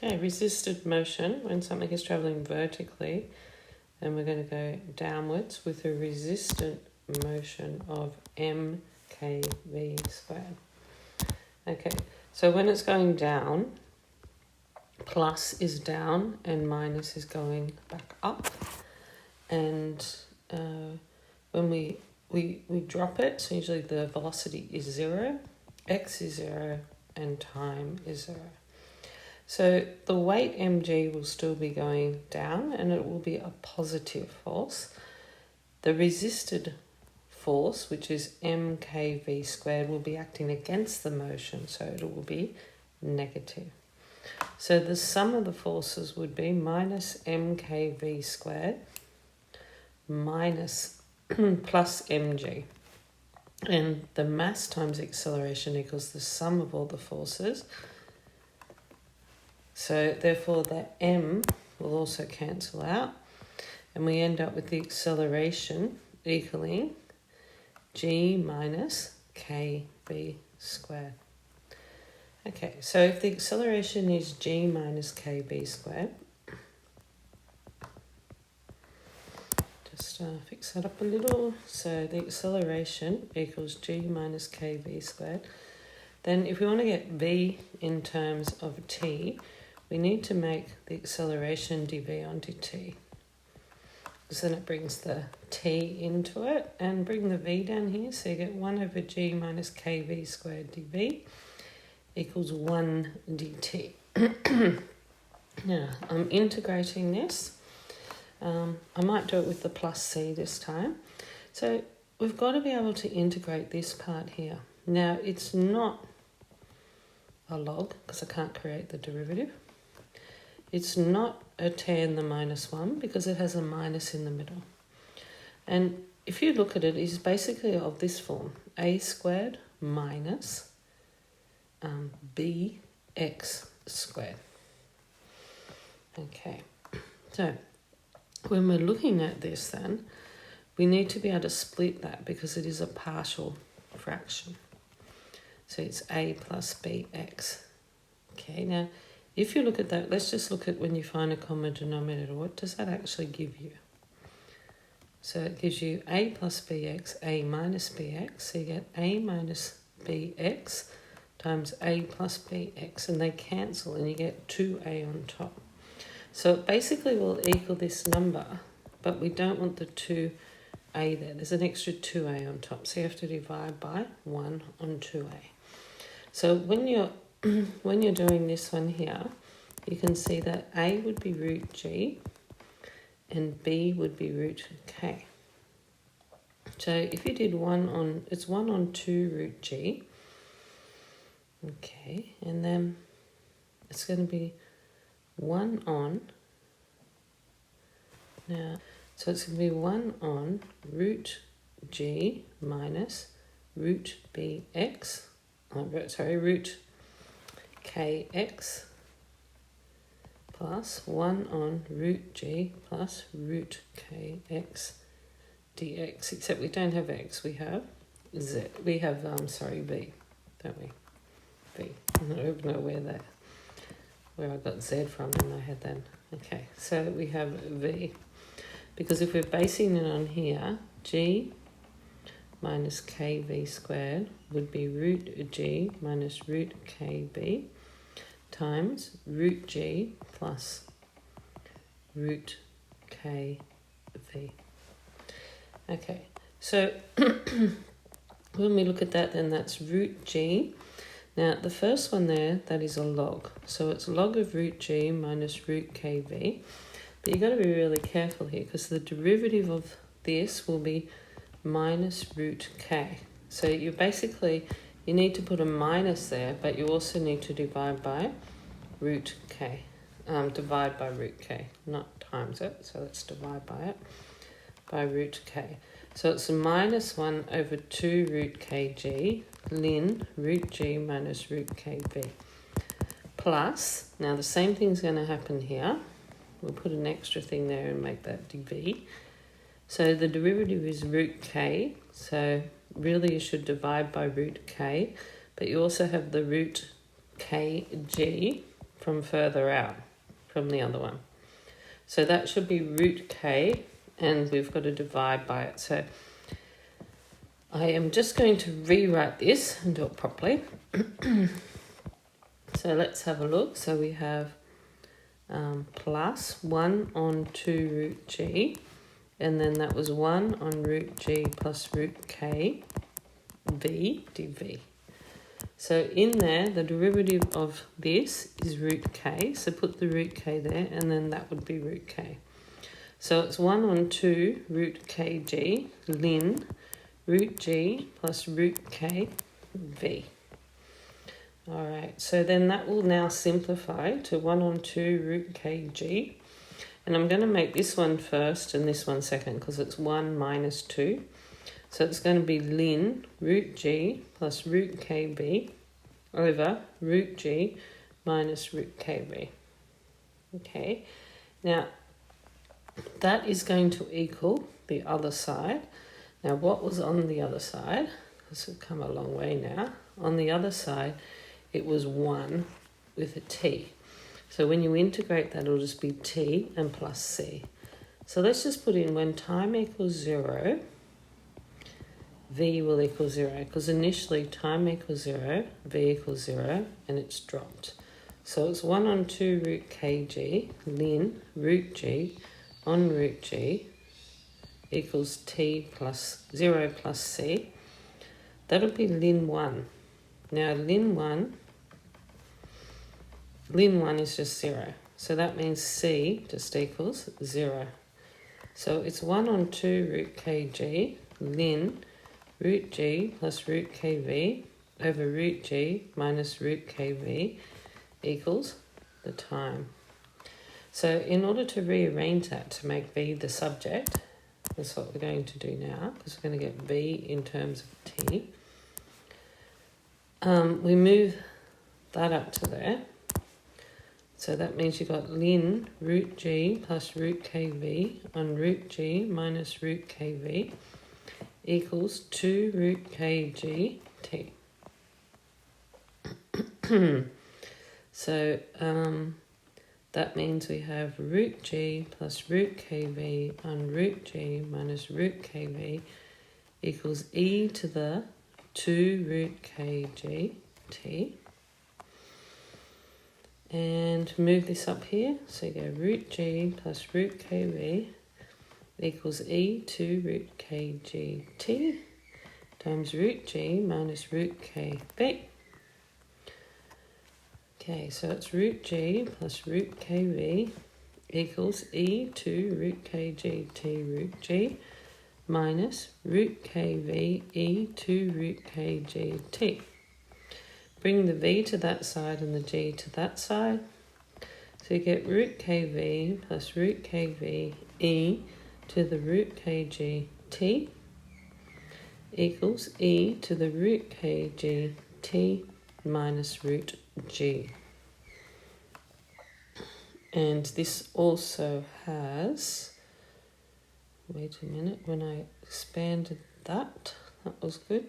Okay, resisted motion, when something is travelling vertically, then we're going to go downwards with a resistant motion of mkv squared. Okay, so when it's going down, plus is down and minus is going back up. And when we drop it, so usually the velocity is 0, x is 0, and time is 0. So the weight mg will still be going down and it will be a positive force. The resisted force, which is mkv squared, will be acting against the motion, so it will be negative. So the sum of the forces would be minus mkv squared minus plus mg. And the mass times acceleration equals the sum of all the forces. So therefore the m will also cancel out. And we end up with the acceleration equaling g minus kv squared. Okay, so if the acceleration is g minus kv squared, just fix that up a little. So the acceleration equals g minus kv squared. Then if we want to get v in terms of t, we need to make the acceleration dv onto t. So then it brings the t into it and bring the v down here. So you get 1 over g minus kv squared dv equals 1 dt. Now, I'm integrating this. I might do it with the plus c this time. So we've got to be able to integrate this part here. Now, it's not a log because I can't create the derivative. It's not a tan the minus 1 because it has a minus in the middle. And if you look at it, it's basically of this form, a squared minus bx squared. Okay, so when we're looking at this then, we need to be able to split that because it is a partial fraction. So it's a plus bx. Okay, now if you look at that, let's just look at when you find a common denominator, what does that actually give you? So it gives you a plus bx, a minus bx, so you get a minus bx times a plus bx, and they cancel and you get 2a on top. So it basically will equal this number, but we don't want the 2a there. There's an extra 2a on top, so you have to divide by 1 on 2a. So when you're doing this one here, you can see that a would be root g and b would be root k. So if you did 1 on 2 root g, okay, and then it's going to be 1 on, now, so it's going to be 1 on root g minus root bx, root kx plus 1 on root g plus root kx dx, except we don't have x, we have z, we have, v, don't we? V. I don't know where I got z from in my head then. Okay, so we have v. Because if we're basing it on here, g minus kv squared would be root g minus root kb times root g plus root kv. Okay, so when we look at that, then that's root g. Now, the first one there, that is a log. So it's log of root g minus root kv. But you've got to be really careful here because the derivative of this will be minus root k. So you need to put a minus there, but you also need to divide by root k. Divide by root k, not times it. So let's divide by it, by root k. So it's a minus 1 over 2 root kg ln root g minus root kv. Plus, now the same thing's going to happen here. We'll put an extra thing there and make that dv. So the derivative is root k. So really you should divide by root k. But you also have the root kg from further out from the other one. So that should be root k, and we've got to divide by it. So I am just going to rewrite this and do it properly. So let's have a look. So we have plus 1 on 2 root g, and then that was 1 on root g plus root k v dv. So in there, the derivative of this is root k, so put the root k there, and then that would be root k. So it's 1 on 2 root kg ln root g plus root k v. All right, so then that will now simplify to 1 on 2 root kg. And I'm going to make this one first and this one second because it's 1 minus 2. So it's going to be ln root g plus root kb over root g minus root kb. Okay, now that is going to equal the other side. Now what was on the other side? This has come a long way now. On the other side, it was 1 with a t. So when you integrate that, it'll just be t and plus c. So let's just put in when time equals 0, v will equal 0, because initially time equals 0, v equals 0, and it's dropped. So it's 1 on 2 root kg ln root g on root g equals t plus 0 plus c. That'll be ln 1. Now ln 1 is just 0. So that means c just equals 0. So it's 1 on 2 root kg ln root g plus root kv over root g minus root kv equals the time. So in order to rearrange that to make v the subject, that's what we're going to do now, because we're going to get v in terms of t. We move that up to there. So that means you've got ln root g plus root kv on root g minus root kv equals 2 root kg t. So that means we have root g plus root kv on root g minus root kv equals e to the 2 root kg t. And move this up here. So you go root g plus root kv equals e to root kg t times root g minus root kv. Okay, so it's root g plus root kv equals e to root kg t root g minus root kv e to root kg t. Bring the v to that side and the g to that side. So you get root kv plus root kv e to the root kg t equals e to the root kg t minus root g. And this also has, wait a minute, when I expanded that was good.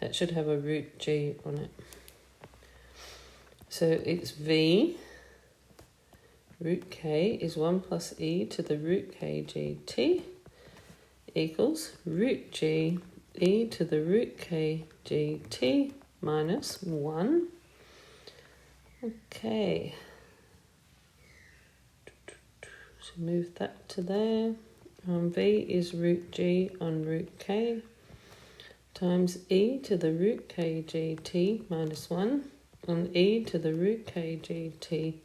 That should have a root g on it. So it's v, root k is 1 plus e to the root kg t equals root g e to the root kg t minus 1. Okay. So move that to there. V is root g on root k times e to the root kg t minus 1 on e to the root kg t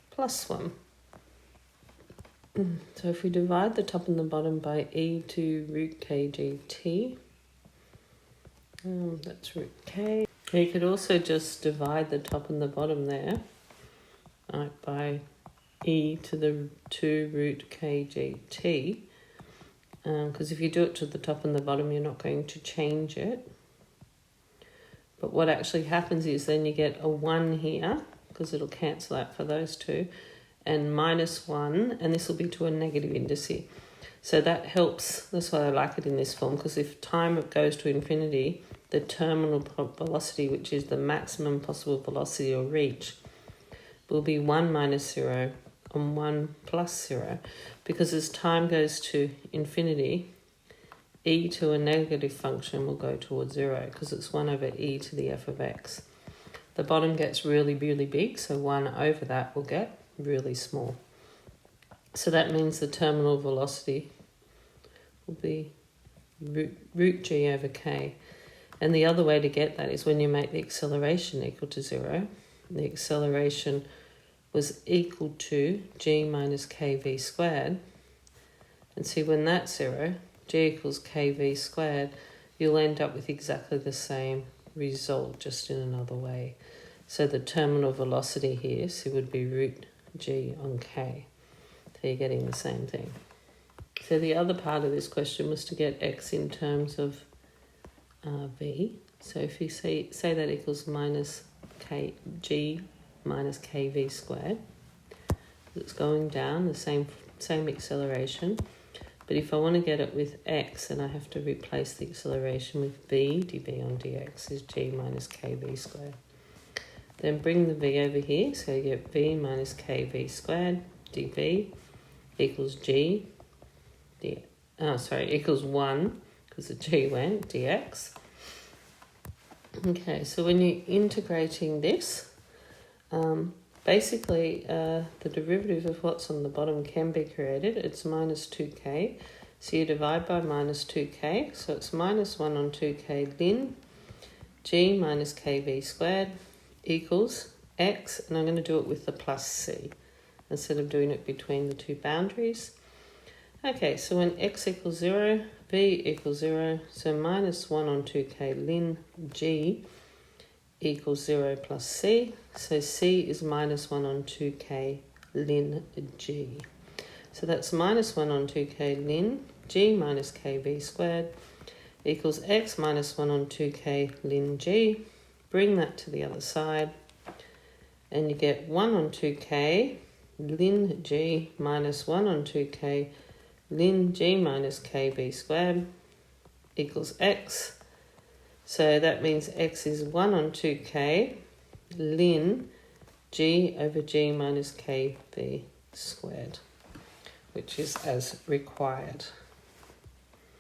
plus 1. So if we divide the top and the bottom by e to root kg t, that's root k. You could also just divide the top and the bottom there by e to the 2 root kg t, because if you do it to the top and the bottom, you're not going to change it. But what actually happens is then you get a 1 here, because it'll cancel out for those two, and minus 1, and this will be to a negative indice. So that helps, that's why I like it in this form, because if time goes to infinity, the terminal velocity, which is the maximum possible velocity or reach, will be 1 minus 0 and 1 plus 0, because as time goes to infinity, e to a negative function will go towards 0 because it's 1 over e to the f of x. The bottom gets really, really big, so 1 over that will get really small. So that means the terminal velocity will be root g over k. And the other way to get that is when you make the acceleration equal to 0. The acceleration was equal to g minus kv squared. And see, when that's 0, g equals kv squared, you'll end up with exactly the same result, just in another way. So the terminal velocity here, so would be root g on k. So you're getting the same thing. So the other part of this question was to get x in terms of v. So if you say that equals minus g minus kv squared, it's going down, the same acceleration. But if I want to get it with x, then I have to replace the acceleration with v. dv on dx is g minus kv squared. Then bring the v over here, so you get v minus kv squared dv equals g, equals 1, because the g went, dx. Okay, so when you're integrating this, basically the derivative of what's on the bottom can be created. It's minus 2k, so you divide by minus 2k, so it's minus 1 on 2k ln g minus kv squared equals x, and I'm going to do it with the plus c instead of doing it between the two boundaries. Okay, so when x equals 0, v equals 0, so minus 1 on 2k ln g equals 0 plus c, so c is minus 1 on 2k ln g. So that's minus 1 on 2k ln g minus kv squared equals x minus 1 on 2k ln g. Bring that to the other side, and you get 1 on 2k ln g minus 1 on 2k ln g minus kv squared equals x. So that means x is 1 on 2k ln g over g minus kv squared, which is as required.